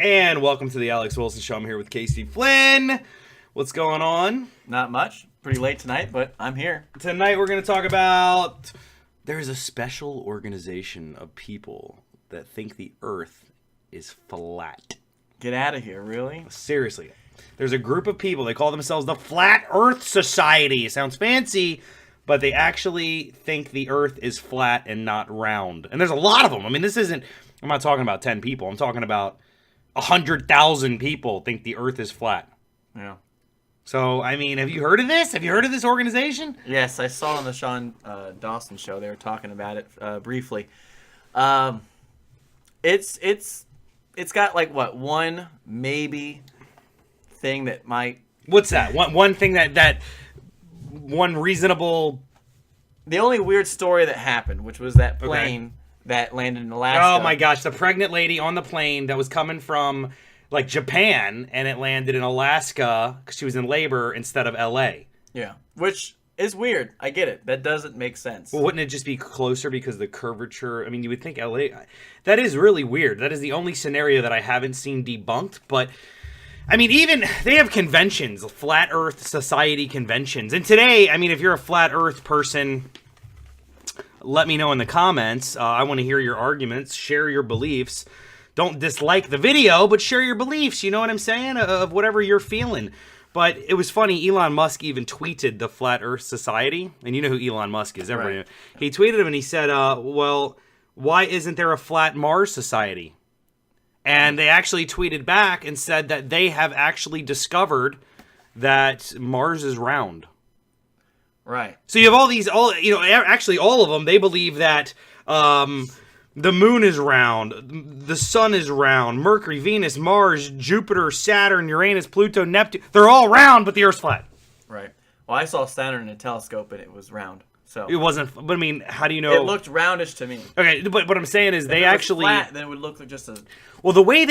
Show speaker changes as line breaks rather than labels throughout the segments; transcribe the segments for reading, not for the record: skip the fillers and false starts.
And welcome to the Alex Wilson Show. I'm here with Casey Flinn. What's going on?
Not much. Pretty late tonight, but I'm here.
Tonight we're going to talk about... There's a special organization of people that think the Earth is flat.
Get out of here, really?
Seriously. There's a group of people, they call themselves the Flat Earth Society. It sounds fancy, but they actually think the Earth is flat and not round. And there's a lot of them. I mean, this isn't... I'm not talking about 10 people. I'm talking about 100,000 people think the Earth is flat.
Yeah. So,
I mean, have you heard of this? Have you heard of this organization?
Yes, I saw on the Sean Dawson show. They were talking about it briefly. It's got like what, one maybe thing that might.
What's that? One thing that one reasonable.
The only weird story that happened, which was that plane that landed in Alaska.
Oh my gosh, the pregnant lady on the plane that was coming from like Japan, and it landed in Alaska because she was in labor instead of L.A.
Yeah, which is weird. I get it. That doesn't make sense.
Well, wouldn't it just be closer because of the curvature? I mean, you would think L.A. That is really weird. That is the only scenario that I haven't seen debunked. But, I mean, even they have conventions, Flat Earth Society conventions. And today, I mean, if you're a Flat Earth person, let me know in the comments. I want to hear your arguments, share your beliefs. Don't dislike the video, but share your beliefs, you know what I'm saying, of whatever you're feeling. But it was funny, Elon Musk even tweeted the Flat Earth Society, and you know who Elon Musk is, everybody. Right. He tweeted him and he said, well, why isn't there a Flat Mars Society? And they actually tweeted back and said that they have actually discovered that Mars is round.
Right.
So you have actually all of them, they believe that the moon is round, the sun is round, Mercury, Venus, Mars, Jupiter, Saturn, Uranus, Pluto, Neptune. They're all round, but the Earth's flat.
Right. Well, I saw Saturn in a telescope, and it was round. So
it wasn't, but I mean, how do you know?
It looked roundish to me.
Okay, but what I'm saying is they actually...
flat, then it would look like just a...
Well, the way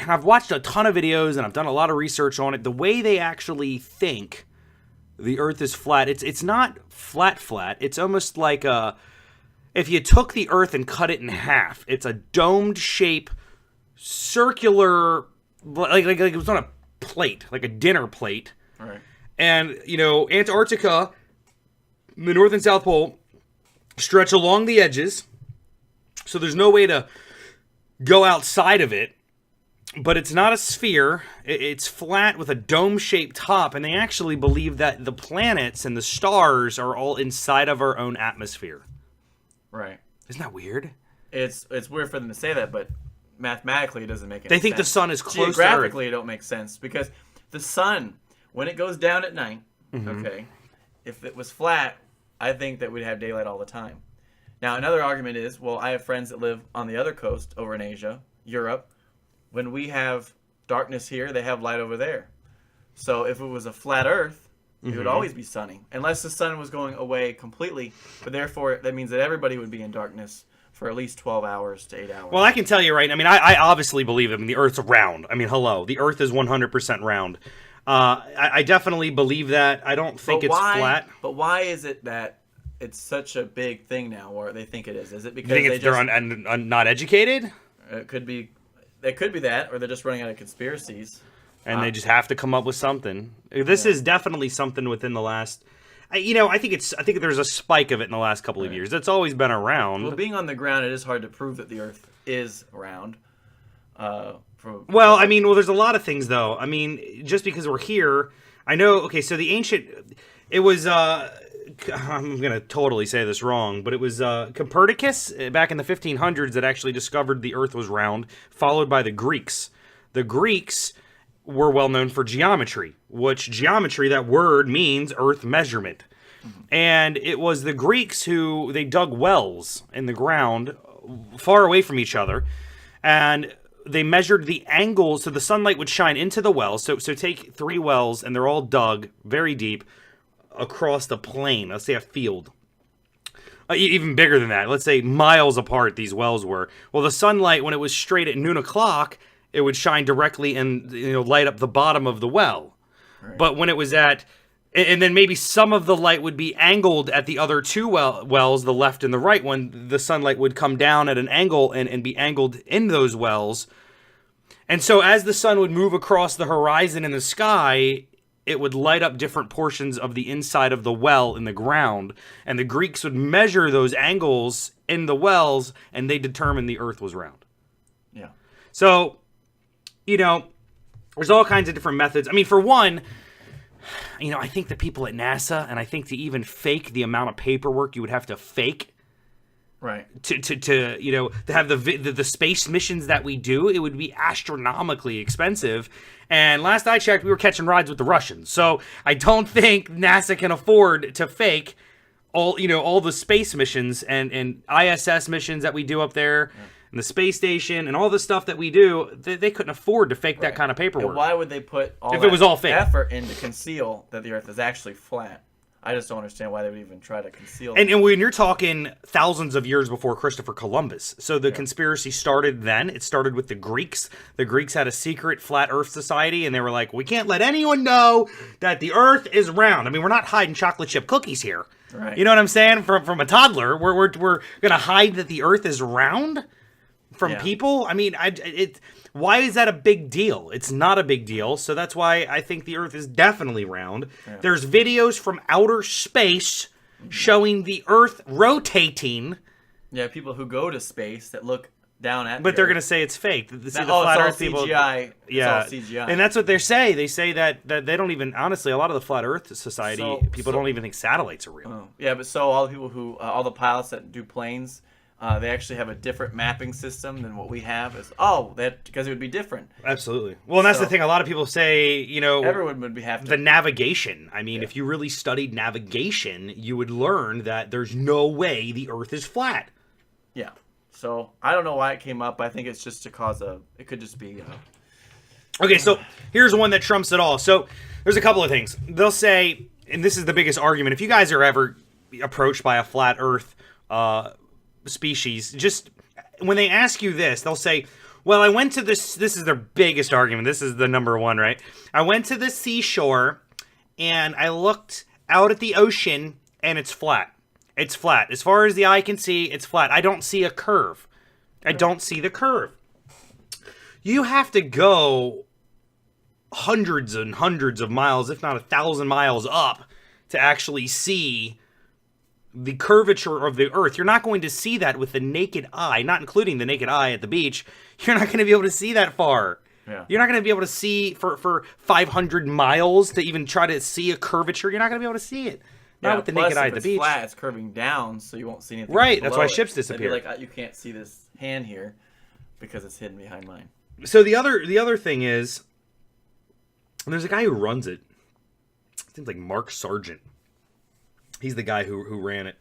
I've watched a ton of videos, and I've done a lot of research on it, the way they actually think the Earth is flat, it's not flat. It's almost like a... If you took the Earth and cut it in half, it's a domed shape, circular, like it was on a plate, like a dinner plate.
All right.
And, you know, Antarctica, the North and South Pole, stretch along the edges, so there's no way to go outside of it. But it's not a sphere. It's flat with a dome-shaped top, and they actually believe that the planets and the stars are all inside of our own atmosphere.
Right.
Isn't that weird?
It's weird for them to say that, but mathematically it doesn't make any sense.
They think the sun is close to Earth.
Geographically, it don't make sense because the sun, when it goes down at night, okay, if it was flat, I think that we'd have daylight all the time. Now, another argument is, well, I have friends that live on the other coast over in Asia, Europe. When we have darkness here, they have light over there. So if it was a flat Earth, it would always be sunny, unless the sun was going away completely. But therefore, that means that everybody would be in darkness for at least 12 hours to 8 hours.
Well, I can tell you right now, I mean, I obviously believe it. I mean, the Earth's round. I mean, hello. The Earth is 100% round. I definitely believe that. I don't think it's flat.
But why is it that it's such a big thing now, or they think it is? Is it because
they're not educated?
It could be. It could be that, or they're just running out of conspiracies.
And they just have to come up with something. This is definitely something within the last... I think there's a spike of it in the last couple of years. It's always been around.
Well, being on the ground, it is hard to prove that the Earth is round.
There's a lot of things, though. I mean, just because we're here... I know... Okay, so the ancient... It was... I'm going to totally say this wrong, but it was Copernicus back in the 1500s that actually discovered the Earth was round, followed by the Greeks. The Greeks... were well known for geometry, which geometry, that word means earth measurement. And it was the Greeks who, they dug wells in the ground far away from each other, and they measured the angles so the sunlight would shine into the wells. So take 3 wells, and they're all dug very deep across the plain, let's say a field. Even bigger than that, let's say miles apart these wells were. Well, the sunlight, when it was straight at noon o'clock, it would shine directly and light up the bottom of the well. Right. But when it was and then maybe some of the light would be angled at the other 2 wells, the left and the right one, the sunlight would come down at an angle and be angled in those wells. And so as the sun would move across the horizon in the sky, it would light up different portions of the inside of the well in the ground. And the Greeks would measure those angles in the wells, and they determined the earth was round.
Yeah.
So, there's all kinds of different methods. I mean, for one, I think the people at NASA, and I think to even fake the amount of paperwork you would have to fake,
right,
to have the space missions that we do, it would be astronomically expensive. And last I checked, we were catching rides with the Russians. So I don't think NASA can afford to fake all the space missions and ISS missions that we do up there. Yeah. And the space station and all the stuff that we do, they couldn't afford to fake that kind of paperwork.
And why would they put all effort in to conceal that the Earth is actually flat? I just don't understand why they would even try to conceal it.
And when you're talking thousands of years before Christopher Columbus, so the conspiracy started then. It started with the Greeks. The Greeks had a secret flat Earth society, and they were like, we can't let anyone know that the Earth is round. I mean, we're not hiding chocolate chip cookies here.
Right.
You know what I'm saying? From a toddler, we're going to hide that the Earth is round from people? I mean, why is that a big deal? It's not a big deal, so that's why I think the Earth is definitely round. Yeah. There's videos from outer space showing the Earth rotating.
Yeah, people who go to space that look down at
but they're going to say it's fake.
The flat Earth people, CGI.
Yeah,
it's all CGI.
And that's what they say. They say that they don't even, honestly, a lot of the flat Earth society, people don't even think satellites are real.
Yeah, but so all the people who, all the pilots that do planes, they actually have a different mapping system than what we have. Because it would be different.
Absolutely. Well, and that's the thing. A lot of people say,
everyone would have to.
The navigation. I mean, if you really studied navigation, you would learn that there's no way the Earth is flat.
Yeah. So I don't know why it came up. I think it's just it could just be.
Okay, so here's one that trumps it all. So there's a couple of things. They'll say, and this is the biggest argument, if you guys are ever approached by a flat Earth species, just when they ask you this, they'll say, well, I went to this is their biggest argument. This is the number one, right? I went to the seashore and I looked out at the ocean and it's flat. It's flat. As far as the eye can see, it's flat. I don't see a curve. I don't see the curve. You have to go hundreds and hundreds of miles, if not 1,000 miles up, to actually see the curvature of the Earth. You're not going to see that with the naked eye, not including the naked eye at the beach. You're not going to be able to see that far. Yeah. You're not going to be able to see for 500 miles to even try to see a curvature. You're not going to be able to see it. Not with the naked eye at the beach.
It's flat, it's curving down, so you won't see anything.
Right, that's why ships disappear.
It'd be like, you can't see this hand here because it's hidden behind mine.
So the other thing is, there's a guy who runs it. It seems like Mark Sargent. He's the guy who ran it.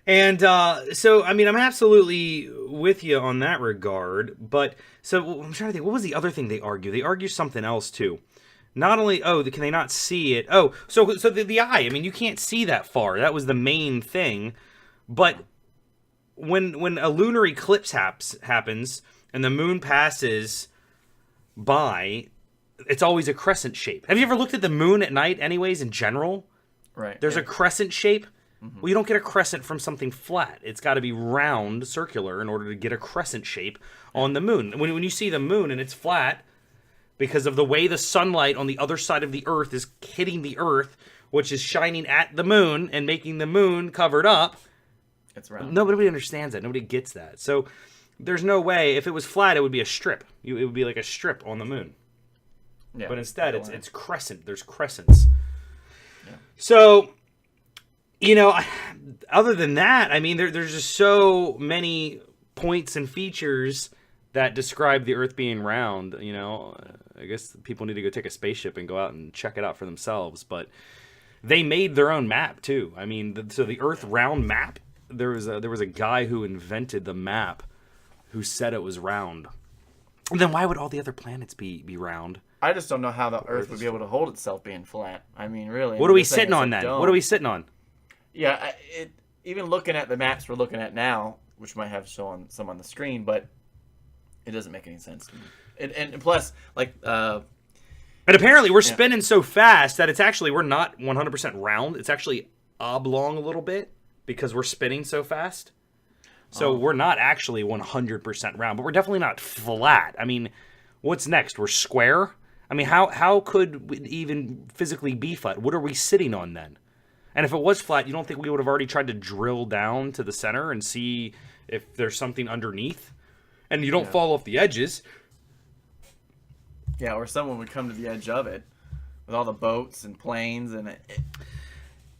And so, I mean, I'm absolutely with you on that regard. But, so I'm trying to think, what was the other thing they argue? They argue something else, too. Not only, can they not see it? Oh, so the eye, I mean, you can't see that far. That was the main thing. But when a lunar eclipse happens and the moon passes by, it's always a crescent shape. Have you ever looked at the moon at night anyways, in general?
Right.
There's a crescent shape. Mm-hmm. Well, you don't get a crescent from something flat. It's got to be round, circular, in order to get a crescent shape on the moon. When you see the moon and it's flat, because of the way the sunlight on the other side of the Earth is hitting the Earth, which is shining at the moon and making the moon covered up.
It's round.
Nobody understands that. Nobody gets that. So there's no way. If it was flat, it would be a strip. It would be like a strip on the moon. Yeah, but instead, it's crescent. There's crescents. Yeah. So, other than that, I mean, there's just so many points and features that describe the Earth being round. I guess people need to go take a spaceship and go out and check it out for themselves. But they made their own map too. I mean, so the Earth round map. There was a guy who invented the map, who said it was round. And then why would all the other planets be round?
I just don't know how the Earth would be able to hold itself being flat. I mean, really.
What are we sitting on then? What are we sitting on?
Yeah, even looking at the maps we're looking at now, which might have some on the screen, but it doesn't make any sense to me. And plus, like... and
apparently we're spinning so fast that we're not 100% round. It's actually oblong a little bit because we're spinning so fast. So we're not actually 100% round, but we're definitely not flat. I mean, What's next? We're square? I mean, how could it even physically be flat? What are we sitting on then? And if it was flat, you don't think we would have already tried to drill down to the center and see if there's something underneath? And you don't fall off the edges.
Yeah, or someone would come to the edge of it with all the boats and planes and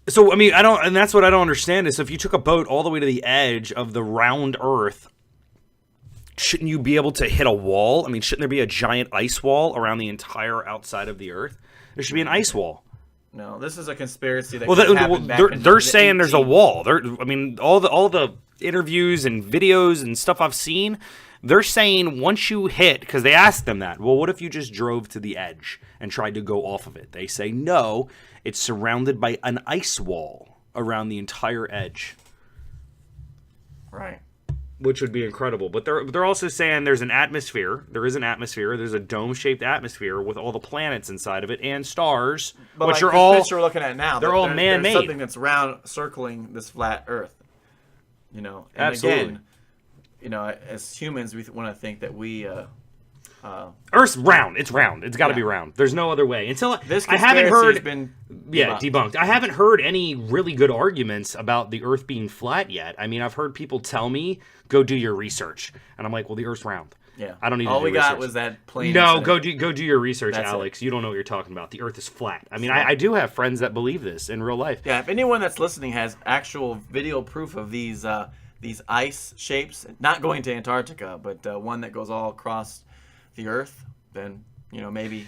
So, I mean, and that's what I don't understand is if you took a boat all the way to the edge of the round Earth, shouldn't you be able to hit a wall? I mean, shouldn't there be a giant ice wall around the entire outside of the Earth? There should be an ice wall.
No, this is a conspiracy that
they're saying there's a wall. I mean, all the interviews and videos and stuff I've seen, they're saying once you hit, because they asked them that, well, what if you just drove to the edge and tried to go off of it? They say, no, it's surrounded by an ice wall around the entire edge.
Right.
Which would be incredible. But they're also saying there's an atmosphere. There is an atmosphere. There's a dome-shaped atmosphere with all the planets inside of it and stars,
but
which
like
are
the
all
picture we're looking at now.
They're all
there's
man-made.
something that's round, circling this flat Earth. You know, and
Absolutely.
again, you know, as humans, we want to think that we.
Earth's round. It's round. It's got to be round. There's no other way. Until
This
I haven't heard.
has been
debunked. I haven't heard any really good arguments about the Earth being flat yet. I mean, I've heard people tell me, "Go do your research," and I'm like, "Well, the Earth's round."
Yeah.
I don't need.
All
to do
we got
research.
was that plane.
No, go do your research,
That's
Alex. You don't know what you're talking about. The Earth is flat. I mean, I do have friends that believe this in real life.
Yeah. If anyone that's listening has actual video proof of these ice shapes, not going to Antarctica, but one that goes all across the Earth, then maybe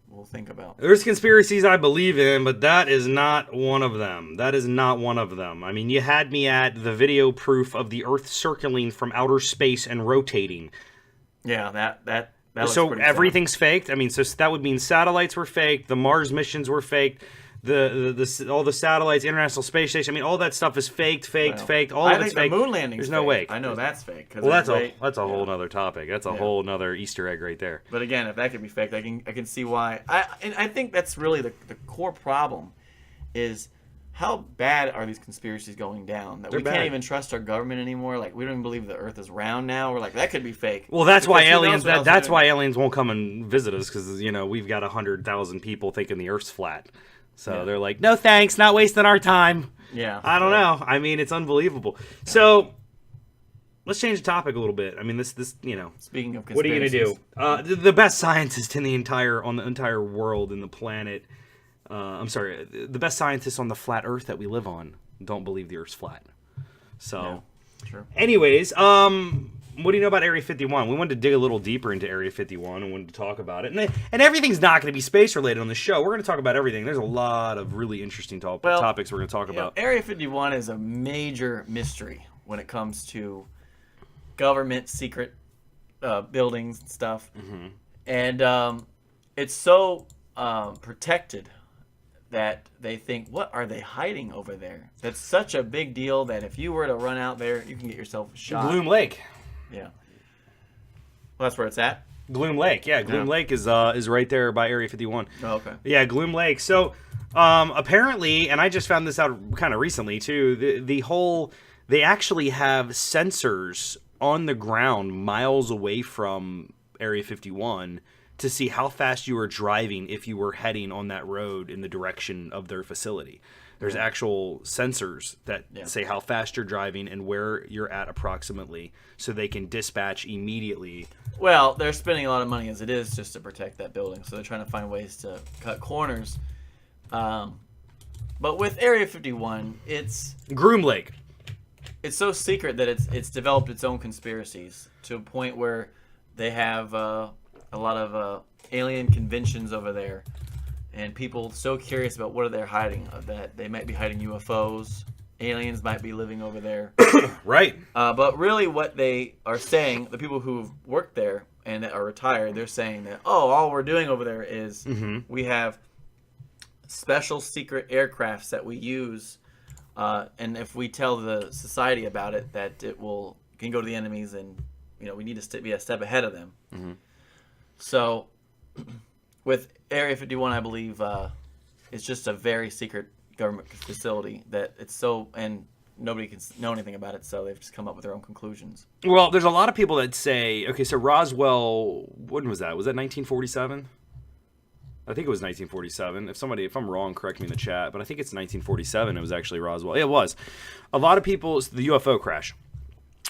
we'll think about.
There's conspiracies I believe in, but that is not one of them. That is not one of them. I mean, you had me at the video proof of the Earth circling from outer space and rotating.
Yeah, that looks
So
pretty
everything's faked. I mean, so that would mean satellites were faked, the Mars missions were faked, the all the satellites, International Space Station. I mean, all that stuff is faked. All of it's fake.
The moon landing.
There's no way.
I know that's fake.
Well, that's a whole nother topic. That's a whole nother Easter egg right there.
But again, if that could be faked, I can see why. I think that's really the core problem is how bad are these conspiracies going down that we can't even trust our government anymore? Like, we don't even believe the Earth is round now. We're like, that could be fake.
Well, that's why aliens. That's why aliens won't come and visit us because we've got 100,000 people thinking the Earth's flat. So they're like, no thanks, not wasting our time.
Yeah.
I don't know. I mean, it's unbelievable. So let's change the topic a little bit. I mean, this
Speaking of conspiracies,
what are you gonna do? The best scientist in the entire world in the planet. I'm sorry, the best scientists on the flat Earth that we live on don't believe the Earth's flat. So,
sure.
Anyways, what do you know about Area 51? We wanted to dig a little deeper into Area 51 and wanted to talk about it. And everything's not going to be space related on the show. We're going to talk about everything. There's a lot of really interesting topics we're going to talk about.
Area 51 is a major mystery when it comes to government secret buildings and stuff.
Mm-hmm.
And it's so protected that they think, what are they hiding over there? That's such a big deal that if you were to run out there, you can get yourself shot.
Gloom Lake.
Yeah. Well, that's where it's at.
Gloom Lake. Yeah, Gloom Lake is right there by Area 51.
Oh, okay.
Yeah, Gloom Lake. So apparently, and I just found this out kind of recently too, they actually have sensors on the ground miles away from Area 51 to see how fast you were driving if you were heading on that road in the direction of their facility. There's actual sensors that say how fast you're driving and where you're at approximately, so they can dispatch immediately.
Well, they're spending a lot of money as it is just to protect that building, so they're trying to find ways to cut corners. But with Area 51, it's
Groom Lake.
It's so secret that it's developed its own conspiracies to a point where they have a lot of alien conventions over there. And people so curious about what are they hiding, that they might be hiding UFOs. Aliens might be living over there.
Right.
But really what they are saying, the people who've worked there and that are retired, they're saying that, all we're doing over there is we have special secret aircrafts that we use. And if we tell the society about it, that can go to the enemies and, we need to be a step ahead of them. Mm-hmm. So with Area 51, I believe it's just a very secret government facility that it's so, and nobody can know anything about it, so they've just come up with their own conclusions.
Well, there's a lot of people that say, okay, so Roswell, when was that? Was that 1947? I think it was 1947. If I'm wrong, correct me in the chat, but I think it's 1947. It was actually Roswell. It was. A lot of people, the UFO crash.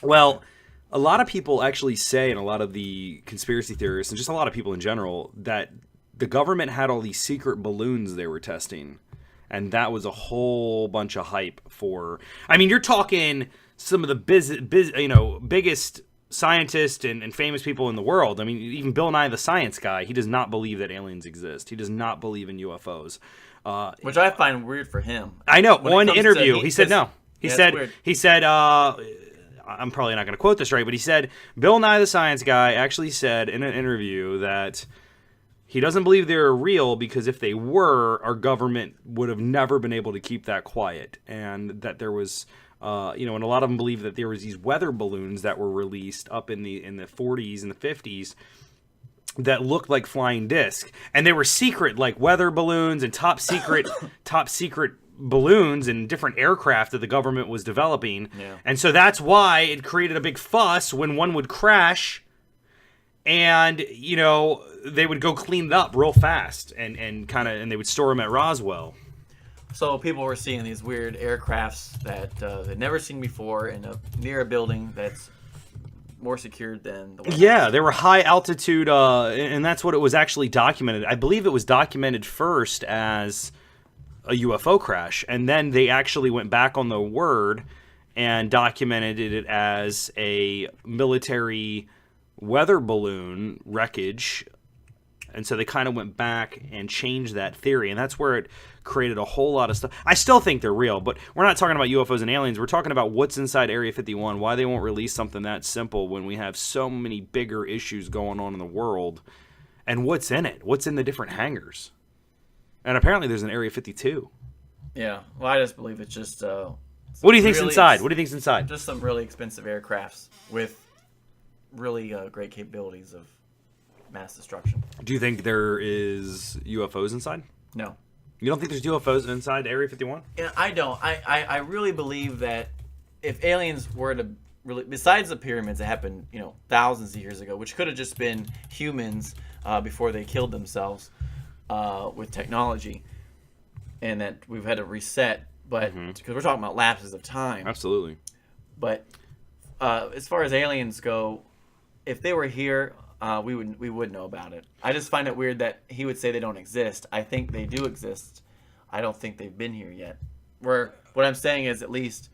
Well, a lot of people actually say, and a lot of the conspiracy theorists, and just a lot of people in general, that the government had all these secret balloons they were testing. And that was a whole bunch of hype for... I mean, you're talking some of the biggest scientists and famous people in the world. I mean, even Bill Nye the Science Guy, he does not believe that aliens exist. He does not believe in UFOs.
Which I find weird for him.
I know. One interview, he said no. He said, I'm probably not going to quote this right, but he said, Bill Nye the Science Guy actually said in an interview that he doesn't believe they're real because if they were, our government would have never been able to keep that quiet. And that there was... and a lot of them believe that there was these weather balloons that were released up in the 40s and the 50s that looked like flying discs, and they were secret, like weather balloons and top secret balloons and different aircraft that the government was developing.
Yeah. And
so that's why it created a big fuss when one would crash, and they would go clean it up real fast and they would store them at Roswell.
So people were seeing these weird aircrafts that they'd never seen before near a building that's more secured than the White House.
Yeah, they were high altitude, and that's what it was actually documented. I believe it was documented first as a UFO crash, and then they actually went back on the word and documented it as a military weather balloon wreckage. And so they kind of went back and changed that theory, and that's where it created a whole lot of stuff. I still think they're real, but we're not talking about UFOs and aliens. We're talking about what's inside Area 51, why they won't release something that simple when we have so many bigger issues going on in the world, and what's in it, what's in the different hangars. And apparently there's an Area 52.
Yeah, well, I just believe it's just...
what do you think's inside? What do you think's inside?
Just some really expensive aircrafts with really great capabilities of mass destruction.
Do you think there is UFOs inside?
No.
You don't think there's UFOs inside Area 51?
Yeah, I don't. I really believe that if aliens were to really, besides the pyramids that happened, thousands of years ago, which could have just been humans before they killed themselves with technology, and that we've had to reset, but because we're talking about lapses of time.
Absolutely.
But as far as aliens go, if they were here, we would know about it. I just find it weird that he would say they don't exist. I think they do exist. I don't think they've been here yet. What I'm saying is at least...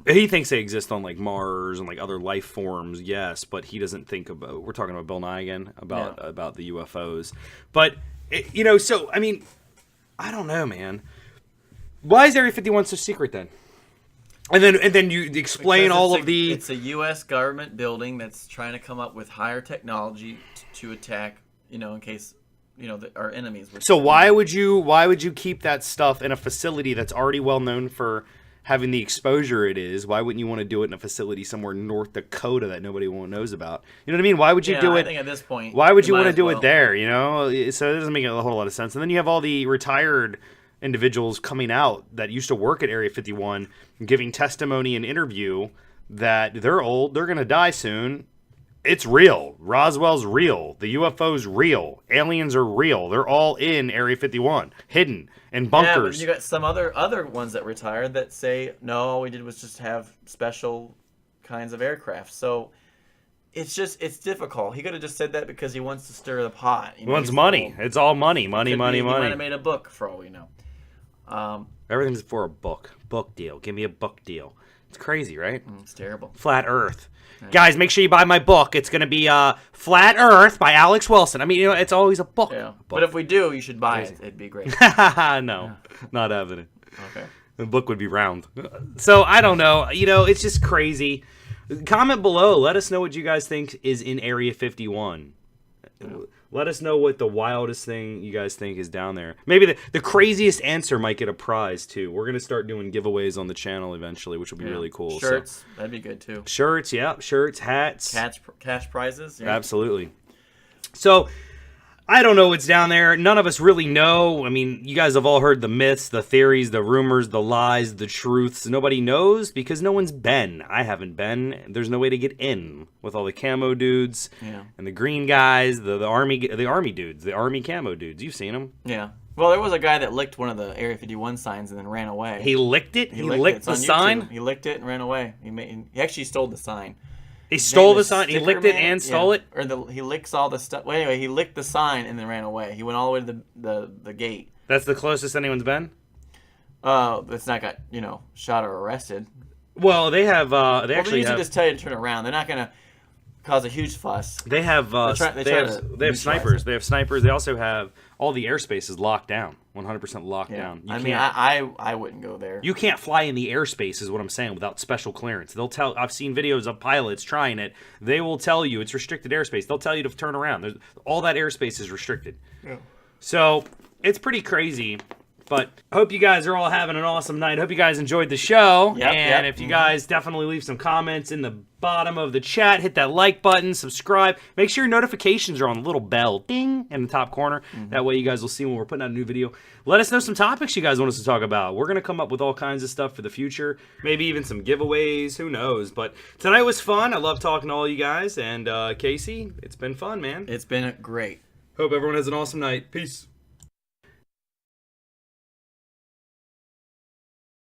he thinks they exist on like Mars and like other life forms, yes, but he doesn't think about... We're talking about Bill Nye again, about the UFOs. But, so, I mean, I don't know, man. Why is Area 51 so secret then? And then you explain all of the...
It's a U.S. government building that's trying to come up with higher technology to attack, in case, our enemies.
So why would you keep that stuff in a facility that's already well known for having the exposure it is? Why wouldn't you want to do it in a facility somewhere in North Dakota that nobody knows about? You know what I mean? Why would you do it?
I think at this point...
Why would you want to do it there, So it doesn't make a whole lot of sense. And then you have all the retired individuals coming out that used to work at Area 51 giving testimony and interview that they're old, they're going to die soon. It's real. Roswell's real. The UFO's real. Aliens are real. They're all in Area 51, hidden in bunkers.
Yeah, but you got some other ones that retired that say, no, all we did was just have special kinds of aircraft. So it's difficult. He could have just said that because he wants to stir the pot.
He wants money. It's all money. Money.
He might have made a book for all we know.
Everything's for a book deal. Give me a book deal. It's crazy, right?
It's terrible.
Flat Earth. Right. Guys, make sure you buy my book. It's going to be Flat Earth by Alex Wilson. I mean, it's always a book.
Yeah. But if we do, you should buy it. It'd be great.
No, not having it.
Okay.
The book would be round. So, I don't know. It's just crazy. Comment below. Let us know what you guys think is in Area 51. Yeah. Let us know what the wildest thing you guys think is down there. Maybe the craziest answer might get a prize, too. We're going to start doing giveaways on the channel eventually, which will be really cool.
Shirts, that'd be good, too.
Shirts, yeah. Shirts, hats.
Cash prizes. Yeah.
Absolutely. So, I don't know what's down there. None of us really know. I mean, you guys have all heard the myths, the theories, the rumors, the lies, the truths. Nobody knows because no one's been. I haven't been. There's no way to get in with all the camo dudes and the green guys, the army dudes, the army camo dudes. You've seen them.
Yeah. Well, there was a guy that licked one of the Area 51 signs and then ran away.
He licked it? He licked
it. It's
the
on
sign?
YouTube. He licked it and ran away. He actually stole the sign.
He stole the sign? He licked it and stole it?
Or he licks all the stuff. Well, anyway, he licked the sign and then ran away. He went all the way to the gate.
That's the closest anyone's been?
It's not got, shot or arrested.
Well, they have,
They usually just tell you to turn around. They're not going to cause a huge fuss.
They have, they have snipers. They have snipers. They also have all the airspace is locked down. 100% locked down.
I wouldn't go there.
You can't fly in the airspace is what I'm saying without special clearance. I've seen videos of pilots trying it. They will tell you it's restricted airspace. They'll tell you to turn around. All that airspace is restricted. Yeah. So it's pretty crazy. But I hope you guys are all having an awesome night. I hope you guys enjoyed the show. And if you guys definitely leave some comments in the bottom of the chat, hit that like button, subscribe. Make sure your notifications are on the little bell, ding, in the top corner. That way you guys will see when we're putting out a new video. Let us know some topics you guys want us to talk about. We're going to come up with all kinds of stuff for the future. Maybe even some giveaways. Who knows? But tonight was fun. I love talking to all you guys. And Casey, it's been fun, man.
It's been great.
Hope everyone has an awesome night. Peace.